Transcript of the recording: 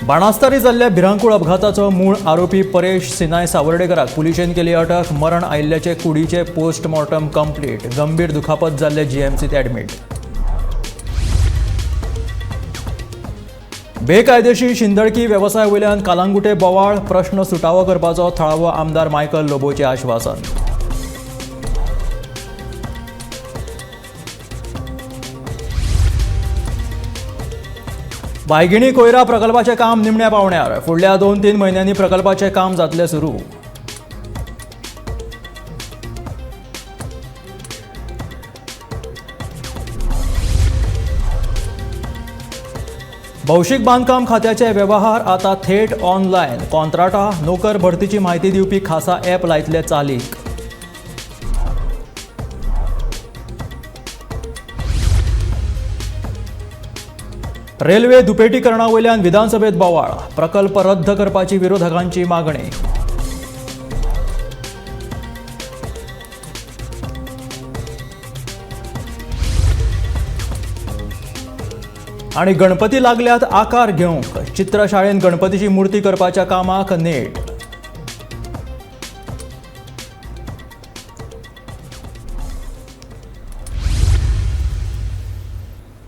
बाणास्तारी जाल्ल्या भिरांकूळ अपघाताचो मूळ आरोपी परेश सिनाय सावर्डेकराक पुलिशेन केली अटक. मरण आयिल्ल्याचे कुडीचे पोस्टमॉर्टम कंप्लीट. गंभीर दुखापत जाल्ले जीएमसीत ॲडमिट. बेकायदेशीर शिंदळकी वेवसाय वयल्यान कालांगुटे बोवाळ. प्रश्न सुटावो करपाचो थळावो आमदार मायकल लोबोचे आश्वासन. वायगिणी कोयरा प्रकल्पाचे काम निमण्या पावण्यार. फुडल्या 2-3 म्हयन्यांनी प्रकल्पाचे काम जातले सुरू. भौशीक बांदकाम खात्याचे वेवहार आता थेट ऑनलायन. कॉन्ट्राटा नोकर भरतीची म्हायती दिवपी खासा ॲप लायतले चालीक. रेल्वे दुपेटीकरणा वयल्यान विधानसभेत बोवाळ. प्रकल्प रद्द करपाची विरोधकांची मागणी. आणि गणपती लागल्यात आकार घेवंक. चित्रशाळेन गणपतीची मुर्ती करपाच्या कामाक नेट.